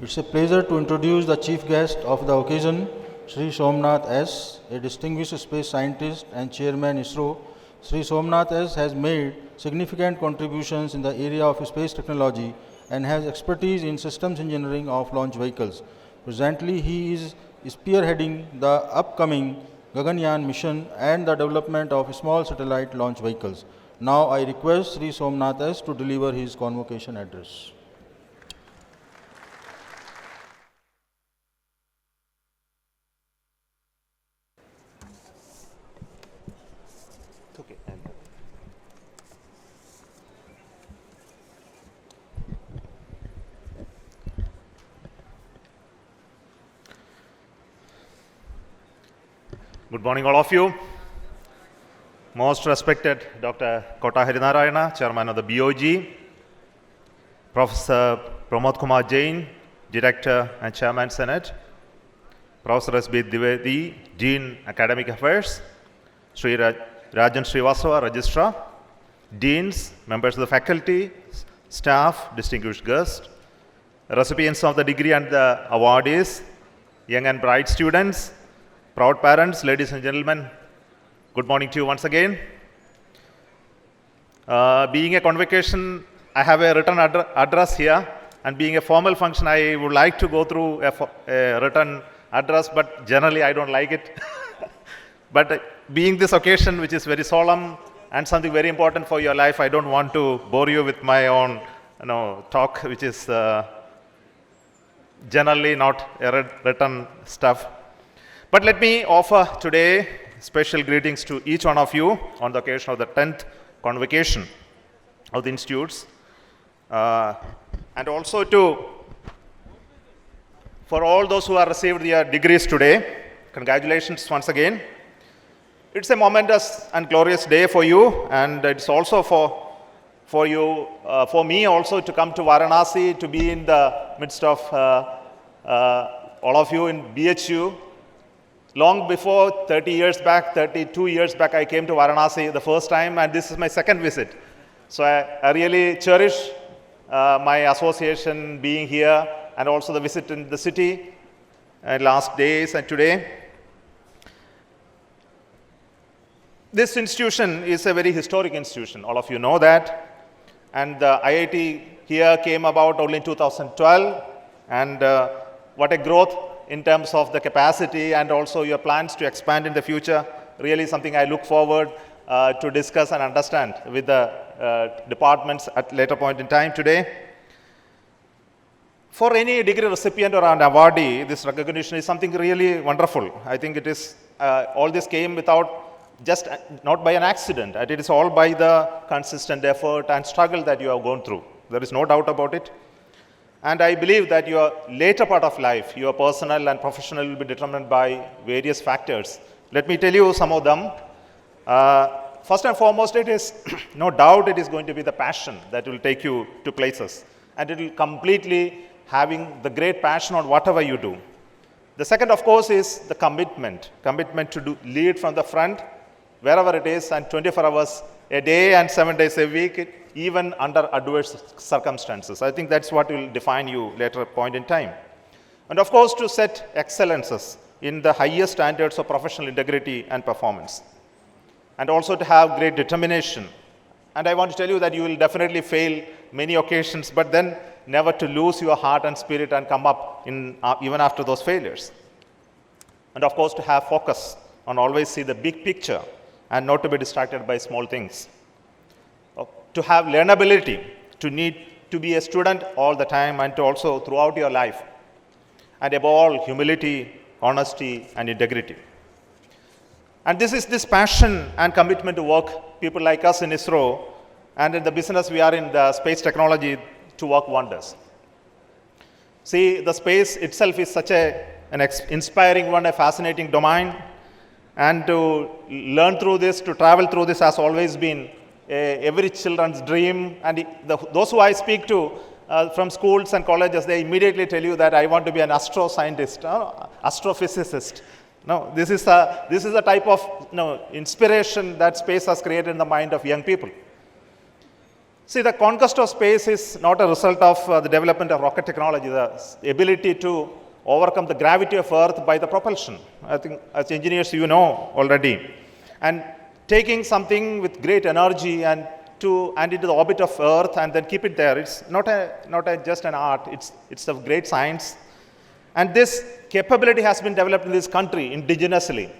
It's a pleasure to introduce the chief guest of the occasion, Sri Somnath S., a distinguished space scientist and chairman ISRO. Sri Somnath S. has made significant contributions in the area of space technology and has expertise in systems engineering of launch vehicles. Presently, he is spearheading the upcoming Gaganyaan mission and the development of small satellite launch vehicles. Now, I request Sri Somnath S. to deliver his convocation address. Good morning, all of you. Most respected Dr. Kota Harinarayana, Chairman of the BHU, Professor Pramod Kumar Jain, Director and Chairman Senate, Professor S.B. Dwivedi, Dean Academic Affairs, Sri Rajan Srivastava, Registrar, Deans, members of the faculty, staff, distinguished guests, recipients of the degree and the awardees, young and bright students, proud parents, ladies and gentlemen, good morning to you once again. Being a convocation, I have a written address here, and being a formal function, I would like to go through a written address, but generally I don't like it. But being this occasion, which is very solemn and something very important for your life, I don't want to bore you with my own talk, which is generally not a written stuff. But let me offer today special greetings to each one of you on the occasion of the 10th convocation of the institutes, and also for all those who have received their degrees today, congratulations once again. It's a momentous and glorious day for you, and it's also for me also to come to Varanasi, to be in the midst of all of you in BHU. Long before 32 years back, I came to Varanasi the first time, and this is my second visit. So I really cherish my association being here, and also the visit in the city last days and today. This institution is a very historic institution. All of you know that. And the IIT here came about only in 2012, and what a growth in terms of the capacity and also your plans to expand in the future. Really something I look forward to discuss and understand with the departments at later point in time today. For any degree recipient or an awardee, this recognition is something really wonderful. I think it is, all this came not by an accident. It is all by the consistent effort and struggle that you have gone through. There is no doubt about it. And I believe that your later part of life, your personal and professional, will be determined by various factors. Let me tell you some of them. First and foremost, it is no doubt it is going to be the passion that will take you to places. And it will completely having the great passion on whatever you do. The second, of course, is the commitment to lead from the front, wherever it is, and 24 hours a day and 7 days a week, even under adverse circumstances. I think that's what will define you later point in time. And of course, to set excellences in the highest standards of professional integrity and performance. And also to have great determination. And I want to tell you that you will definitely fail many occasions, but then never to lose your heart and spirit and come up even after those failures. And of course, to have focus on always see the big picture and not to be distracted by small things. To have learnability, to need to be a student all the time and to also throughout your life. And above all, humility, honesty, and integrity. And this passion and commitment to work, people like us in ISRO, and in the business we are in the space technology, to work wonders. See, the space itself is such an inspiring one, a fascinating domain. And to learn through this, to travel through this has always been every children's dream. And those who I speak to from schools and colleges, they immediately tell you that I want to be an astro-scientist, astrophysicist. No, this is a type of inspiration that space has created in the mind of young people. See, the conquest of space is not a result of the development of rocket technology, the ability to overcome the gravity of Earth by the propulsion. I think as engineers you know already. And taking something with great energy and into the orbit of Earth and then keep it there. It's not just an art, it's a great science. And this capability has been developed in this country indigenously.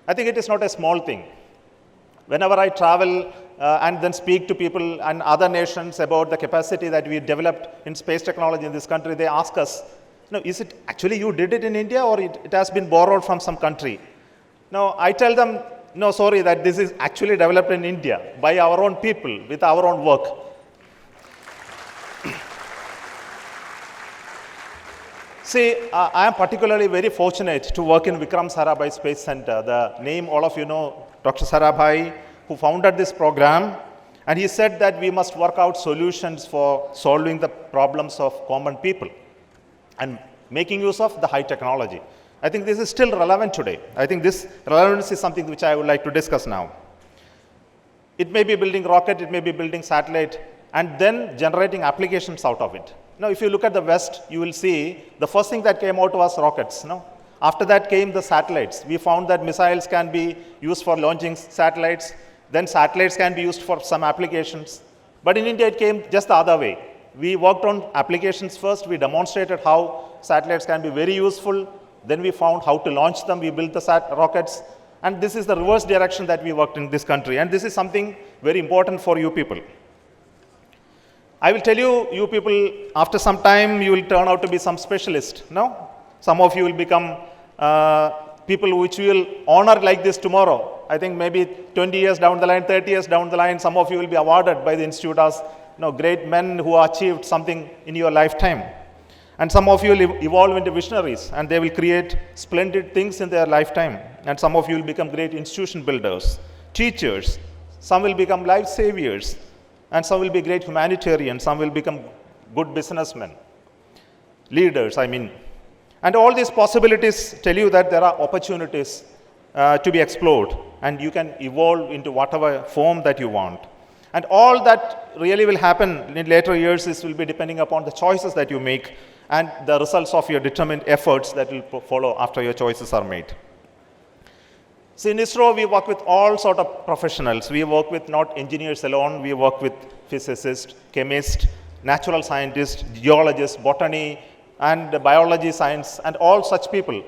I think it is not a small thing. Whenever I travel and then speak to people and other nations about the capacity that we developed in space technology in this country, they ask us, is it actually you did it in India or it has been borrowed from some country? No, I tell them, no, sorry, that this is actually developed in India by our own people with our own work. See, I am particularly very fortunate to work in Vikram Sarabhai Space Center. The name all of you know, Dr. Sarabhai, who founded this program, and he said that we must work out solutions for solving the problems of common people and making use of the high technology. I think this is still relevant today. I think this relevance is something which I would like to discuss now. It may be building rocket, it may be building satellite, and then generating applications out of it. Now, if you look at the West, you will see the first thing that came out was rockets. After that came the satellites. We found that missiles can be used for launching satellites. Then satellites can be used for some applications. But in India, it came just the other way. We worked on applications first. We demonstrated how satellites can be very useful. Then we found how to launch them. We built the rockets. And this is the reverse direction that we worked in this country. And this is something very important for you people. I will tell you people, after some time, you will turn out to be some specialist. Some of you will become people which we will honor like this tomorrow. I think maybe 20 years down the line, 30 years down the line, some of you will be awarded by the institute as great men who achieved something in your lifetime. And some of you will evolve into visionaries and they will create splendid things in their lifetime. And some of you will become great institution builders, teachers. Some will become life saviors. And some will be great humanitarians, some will become good businessmen, leaders, And all these possibilities tell you that there are opportunities to be explored, and you can evolve into whatever form that you want. And all that really will happen in later years will be depending upon the choices that you make and the results of your determined efforts that will follow after your choices are made. See, in ISRO, we work with all sort of professionals. We work with not engineers alone. We work with physicists, chemists, natural scientists, geologists, botany, and biology science, and all such people.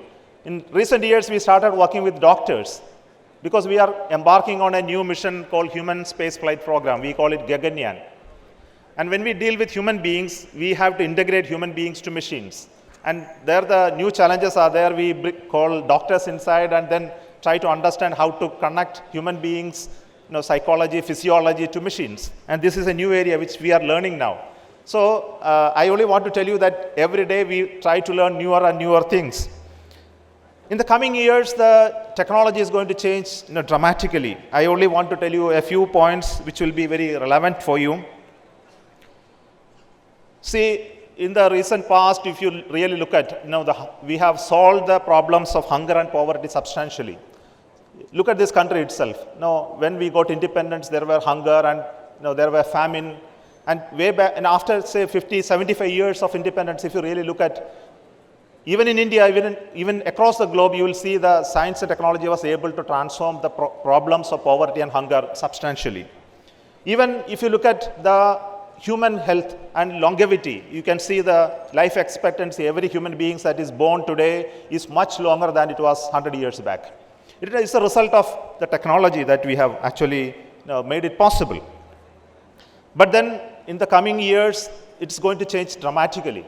In recent years, we started working with doctors because we are embarking on a new mission called Human Spaceflight Program. We call it Gaganyaan. And when we deal with human beings, we have to integrate human beings to machines. And there the new challenges are there. We call doctors inside and then try to understand how to connect human beings, psychology, physiology to machines. And this is a new area which we are learning now. So I only want to tell you that every day we try to learn newer and newer things. In the coming years, the technology is going to change dramatically. I only want to tell you a few points which will be very relevant for you. See, in the recent past, if you really look at, we have solved the problems of hunger and poverty substantially. Look at this country itself. When we got independence, there were hunger and there were famine. And way back, and after say 50, 75 years of independence, if you really look at, even in India, even across the globe, you will see the science and technology was able to transform the problems of poverty and hunger substantially. Even if you look at the human health and longevity, you can see the life expectancy. Every human being that is born today is much longer than it was 100 years back. It is a result of the technology that we have actually made it possible. But then in the coming years, it's going to change dramatically.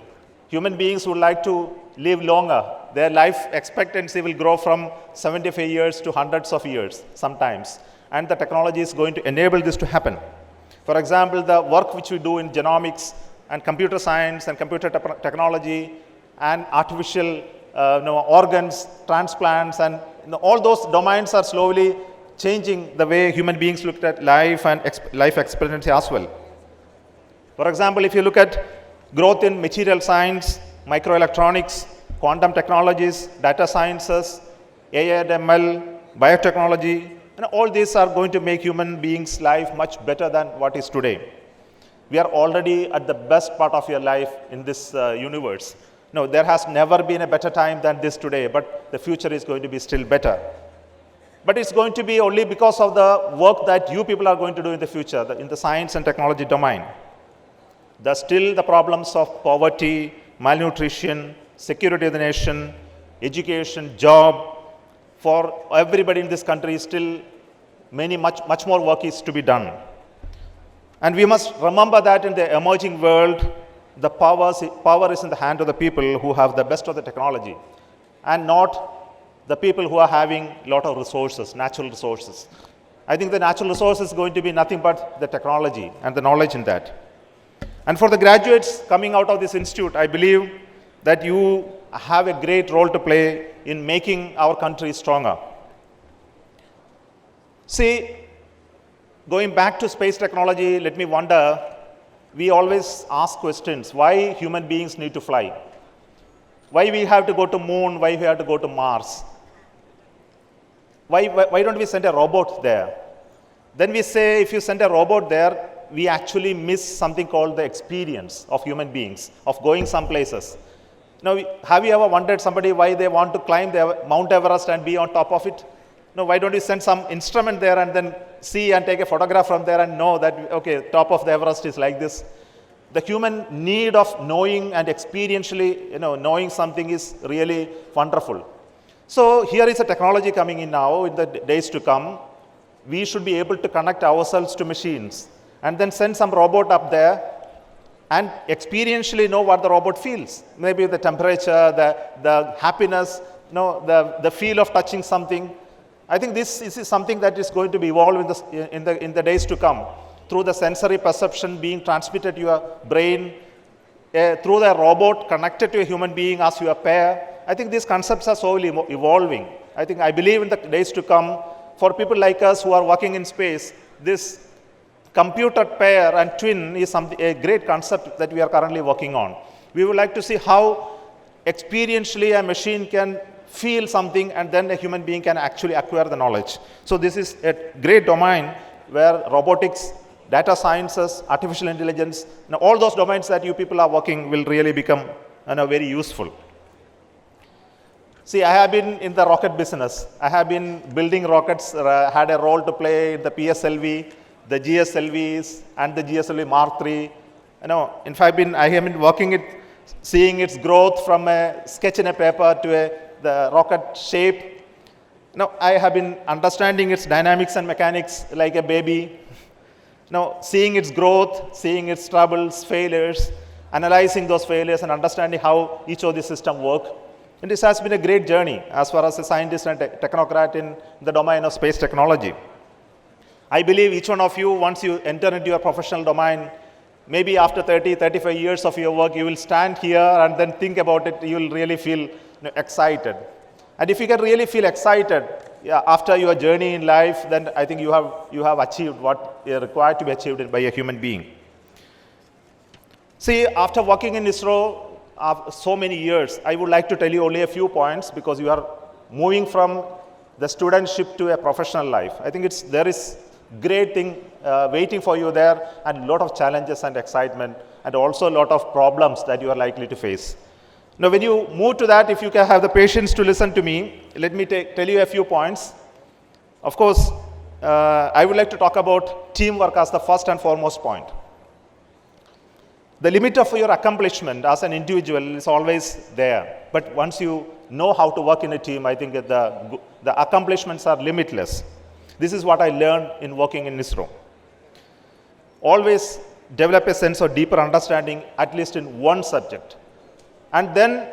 Human beings would like to live longer. Their life expectancy will grow from 75 years to hundreds of years sometimes. And the technology is going to enable this to happen. For example, the work which we do in genomics and computer science and computer technology and artificial organs, transplants, and all those domains are slowly changing the way human beings look at life and life expectancy as well. For example, if you look at growth in material science, microelectronics, quantum technologies, data sciences, AI and ML, biotechnology, all these are going to make human beings' life much better than what is today. we are already at the best part of your life in this universe. No, there has never been a better time than this today, but the future is going to be still better. But it's going to be only because of the work that you people are going to do in the future, in the science and technology domain. There's still the problems of poverty, malnutrition, security of the nation, education, job. For everybody in this country, still much more work is to be done. And we must remember that in the emerging world, the power is in the hand of the people who have the best of the technology, and not the people who are having a lot of resources, natural resources. I think the natural resource is going to be nothing but the technology and the knowledge in that. And for the graduates coming out of this institute, I believe that you have a great role to play in making our country stronger. See, going back to space technology, let me wonder, we always ask questions, why human beings need to fly? Why we have to go to moon, why we have to go to Mars? Why don't we send a robot there? Then we say, if you send a robot there, we actually miss something called the experience of human beings, of going some places. Now, have you ever wondered somebody why they want to climb the Mount Everest and be on top of it? No, why don't we send some instrument there and then see and take a photograph from there and know that, okay, top of the Everest is like this. The human need of knowing and experientially, knowing something is really wonderful. So here is a technology coming in now in the days to come. We should be able to connect ourselves to machines and then send some robot up there and experientially know what the robot feels. Maybe the temperature, the happiness, the feel of touching something. I think this is something that is going to be evolved in the days to come, through the sensory perception being transmitted to your brain, through the robot connected to a human being as your pair. I think these concepts are slowly evolving. I believe in the days to come, for people like us who are working in space, this computer pair and twin is a great concept that we are currently working on. We would like to see how experientially a machine can feel something and then a human being can actually acquire the knowledge. So this is a great domain where robotics, data sciences, artificial intelligence, all those domains that you people are working will really become very useful. See, I have been in the rocket business. I have been building rockets, had a role to play in the PSLV, the GSLVs, and the GSLV Mark III. In fact, I have been working it, seeing its growth from a sketch in a paper to the rocket shape. I have been understanding its dynamics and mechanics like a baby. Seeing its growth, seeing its troubles, failures, analyzing those failures and understanding how each of these systems work. And this has been a great journey as far as a scientist and technocrat in the domain of space technology. I believe each one of you, once you enter into your professional domain, maybe after 30, 35 years of your work, you will stand here and then think about it, you will really feel excited. And if you can really feel excited after your journey in life, then I think you have achieved what is required to be achieved by a human being. See, after working in ISRO so many years, I would like to tell you only a few points because you are moving from the studentship to a professional life. I think there is great thing waiting for you there, and a lot of challenges and excitement, and also a lot of problems that you are likely to face. Now, when you move to that, if you can have the patience to listen to me, let me tell you a few points. Of course, I would like to talk about teamwork as the first and foremost point. The limit of your accomplishment as an individual is always there. But once you know how to work in a team, I think that the accomplishments are limitless. This is what I learned in working in ISRO. Always develop a sense of deeper understanding, at least in one subject. And then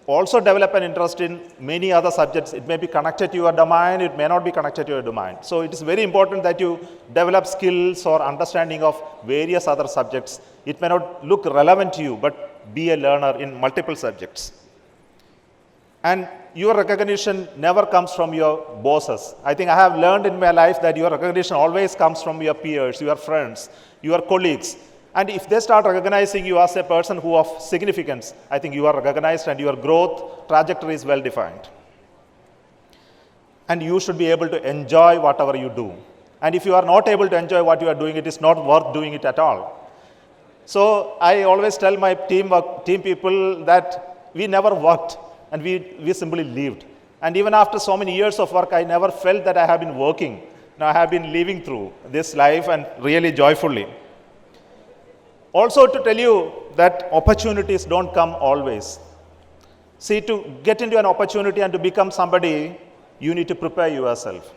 also develop an interest in many other subjects. It may be connected to your domain, it may not be connected to your domain. So it is very important that you develop skills or understanding of various other subjects. It may not look relevant to you, but be a learner in multiple subjects. And your recognition never comes from your bosses. I think I have learned in my life that your recognition always comes from your peers, your friends, your colleagues. And if they start recognizing you as a person who of significance, I think you are recognized and your growth trajectory is well defined. And you should be able to enjoy whatever you do. And if you are not able to enjoy what you are doing, it is not worth doing it at all. So I always tell my team people that we never worked and we simply lived. And even after so many years of work, I never felt that I have been working. Now I have been living through this life and really joyfully. Also to tell you that opportunities don't come always. See, to get into an opportunity and to become somebody, you need to prepare yourself.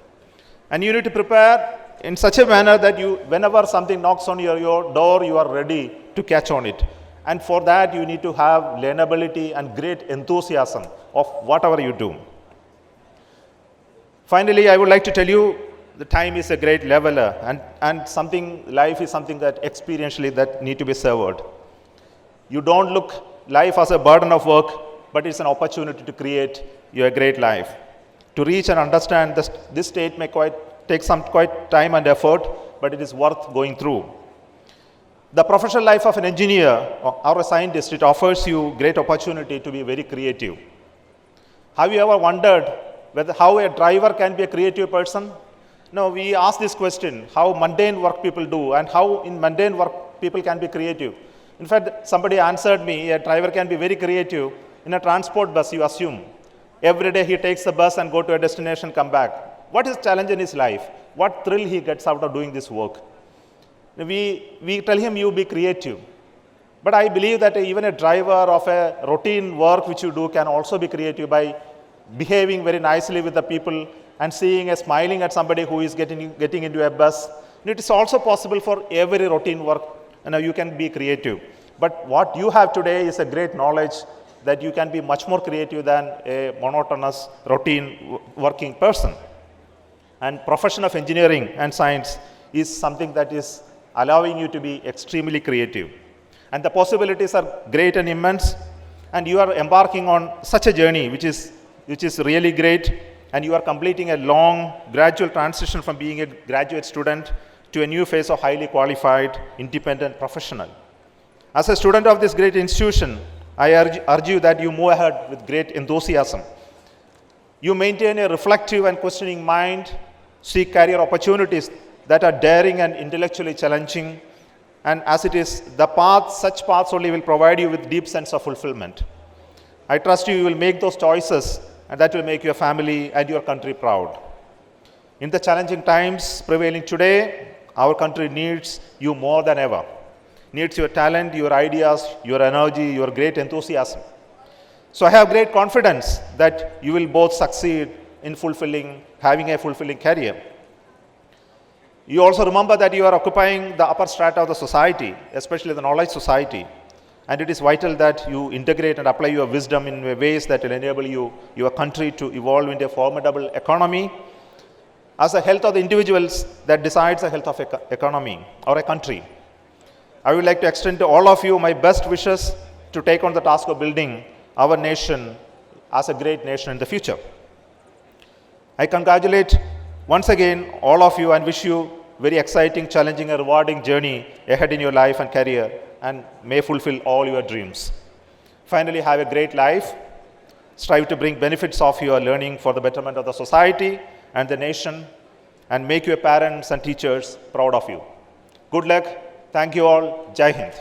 And you need to prepare in such a manner that whenever something knocks on your door, you are ready to catch on it. And for that, you need to have learnability and great enthusiasm of whatever you do. Finally, I would like to tell you the time is a great leveler, and life is something that experientially that need to be savored. You don't look life as a burden of work, but it's an opportunity to create your great life. To reach and understand this state may take some time and effort, but it is worth going through. The professional life of an engineer or a scientist, it offers you great opportunity to be very creative. Have you ever wondered how a driver can be a creative person? No, we ask this question, how mundane work people do and how in mundane work people can be creative. In fact, somebody answered me, a driver can be very creative. In a transport bus, you assume. Every day he takes the bus and go to a destination, come back. What is challenge in his life? What thrill he gets out of doing this work? We tell him, you be creative. But I believe that even a driver of a routine work which you do can also be creative by behaving very nicely with the people and seeing and smiling at somebody who is getting into a bus. And it is also possible for every routine work, you can be creative. But what you have today is a great knowledge that you can be much more creative than a monotonous routine working person. And profession of engineering and science is something that is allowing you to be extremely creative. And the possibilities are great and immense, and you are embarking on such a journey which is really great, and you are completing a long gradual transition from being a graduate student to a new phase of highly qualified, independent professional. As a student of this great institution, I urge you that you move ahead with great enthusiasm. You maintain a reflective and questioning mind, seek career opportunities that are daring and intellectually challenging, and as it is, such paths only will provide you with deep sense of fulfillment. I trust you will make those choices, and that will make your family and your country proud. In the challenging times prevailing today, our country needs you more than ever. Needs your talent, your ideas, your energy, your great enthusiasm. So I have great confidence that you will both succeed in having a fulfilling career. You also remember that you are occupying the upper strata of the society, especially the knowledge society. And it is vital that you integrate and apply your wisdom in ways that will enable your country to evolve into a formidable economy. As the health of the individuals that decides the health of an economy or a country. I would like to extend to all of you my best wishes to take on the task of building our nation as a great nation in the future. I congratulate once again all of you and wish you very exciting, challenging, and rewarding journey ahead in your life and career, and may fulfill all your dreams. Finally, have a great life. Strive to bring benefits of your learning for the betterment of the society and the nation, and make your parents and teachers proud of you. Good luck. Thank you all. Jai Hind.